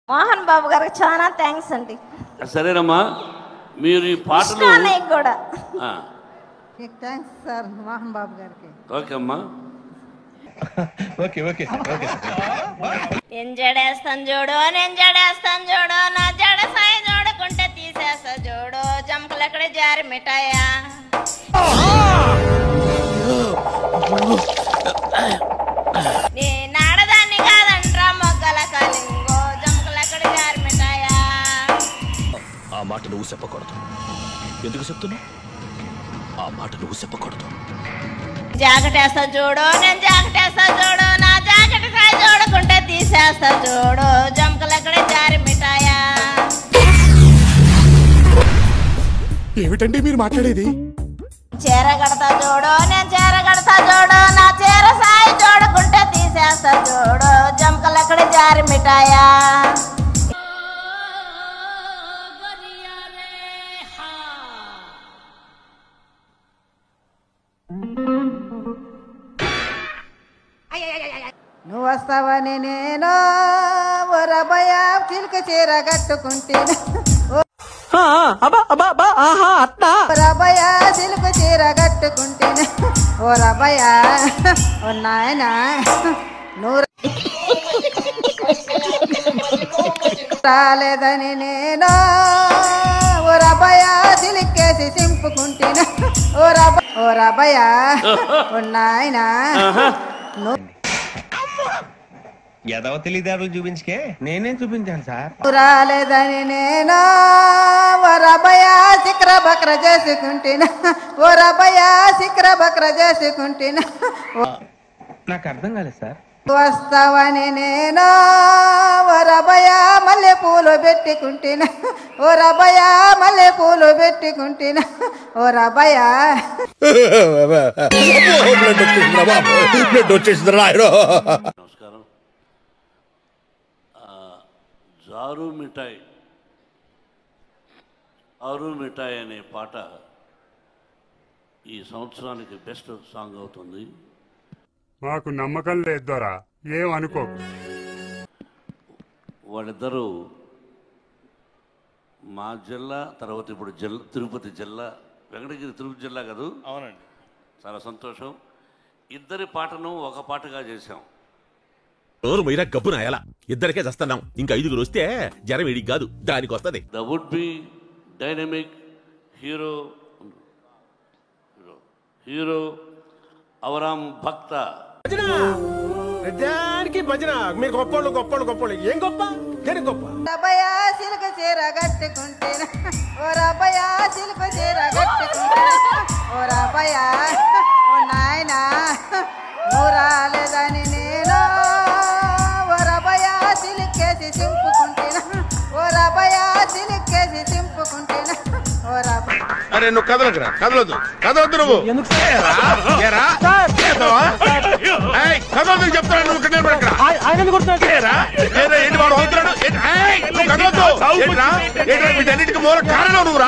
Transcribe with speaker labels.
Speaker 1: మోహన్ బాబు గారికి చాలా థ్యాంక్స్ అండి.
Speaker 2: సరేనమ్మా, మీరు ఈ పాటలు
Speaker 1: కూడా
Speaker 3: థ్యాంక్స్ సార్ మోహన్ బాబు గారికి.
Speaker 2: ఓకే అమ్మా,
Speaker 4: ఓకే ఓకే ఓకే.
Speaker 1: నేను జడేస్తాను చూడు, నేను జడేస్తాను చూడు, నా జడ సాయి చూడకుంటే తీసేస్తా చూడు, జంకలు ఎక్కడ జారి మిఠాయా. నేను ఆడదాన్ని కాదంట్రా మొగ్గల కలింగో, జంకలు ఎక్కడ జారి మిఠాయా.
Speaker 5: ఆ మాట నువ్వు చెప్పకూడదు. ఎందుకు చెప్తున్నా? ఆ మాట నువ్వు చెప్పకూడదు.
Speaker 1: జాకెట్ వేస్తా చూడు, నేను జాకెట్ వేస్తా చూడు, నా జాకెట్ సాయి చూడకుంటే తీసేస్తా చూడు, జంకలు ఎక్కడ జారి మిఠాయా.
Speaker 6: ఏమిటండి మీరు మాట్లాడేది?
Speaker 1: చీర కడతా చూడు, నేను చీర కడతా చూడు, నా చీర సాయి చూడకుంటే తీసేస్తా చూడు, జంకలు ఎక్కడ జారి మిఠాయా.
Speaker 3: నువ్వు వస్తావని నేను ఓరబయ చిలుక చీర కట్టుకుంటే, ఓరబయ చిలుక చీర కట్టుకుంటే, ఓరబయ నాయన నువ్వు రాలేదని నేను ఓరబయ చిలుకేసి సింపుకుంటే, ఓరబయ నాయన
Speaker 4: ఎదవ తెలివితేటలు చూపించుకే. నేనేం చూపించాను సార్?
Speaker 3: రాలేదని నేను ఓరబయ సిక్ర బక్ర చేసుకుంటున్నా, ఓరబయ సిక్ర బక్ర చేసుకుంటున్నా.
Speaker 4: నాకు అర్థం కాలేదు సార్.
Speaker 3: వస్తావని నేను ఓరబయ మల్లె పూలు పెట్టుకుంటున్నా, ఓరబయ మల్లె పూలు పెట్టుకుంటున్నా, ఓరబయ.
Speaker 2: నమస్కారం. జారు మిఠాయి ఆరు మిఠాయి అనే పాట ఈ సంవత్సరానికి బెస్ట్ సాంగ్ అవుతుంది.
Speaker 6: మాకు నమ్మకం లేదు దొరా, ఏం అనుకోకు.
Speaker 2: వాళ్ళిద్దరూ మా జిల్లా తర్వాత ఇప్పుడు తిరుపతి జిల్లా, వెంకటగిరి తిరుపతి జిల్లా కాదు.
Speaker 4: అవునండి,
Speaker 2: చాలా సంతోషం. ఇద్దరి పాటను ఒక పాటగా చేశాం.
Speaker 5: రోజు మీరా గబ్బు నాయాల ఇద్దరికే చేస్తున్నాం. ఇంకా 5గురు వస్తే జరం ఇడికి కాదు, దానికి వస్తుంది.
Speaker 2: The would be dynamic hero hero అవరాం భక్త.
Speaker 6: భజన మీరు గొప్పోళ్ళు గొప్పోళ్ళు గొప్పోళ్ళు. ఏం గొప్ప దేనికి గొప్ప?
Speaker 3: ఓరబయ సిలుక చీర కట్టుకుంటే, ఓరబయ సిలుక చీర కట్టుకుంటే, ఓరబయ నాయన నువ్వు రాలేదని నేను ఓరబయ సిలుకేసి సింపుకుంటేనా, ఓరబయ సిలుకేసి సింపుకుంటేనా, ఓరబయ.
Speaker 6: అరే నువ్వు కదలకురా, కదలొద్దు కదలొద్దు. నువ్వు కదలొద్దు చెప్తాను. నువ్వు ఇక్కడ నిలబడకరా. ఏంటి వాడు అవుతున్నాడు? వీటన్నిటికి మూల కారణం నువ్వురా.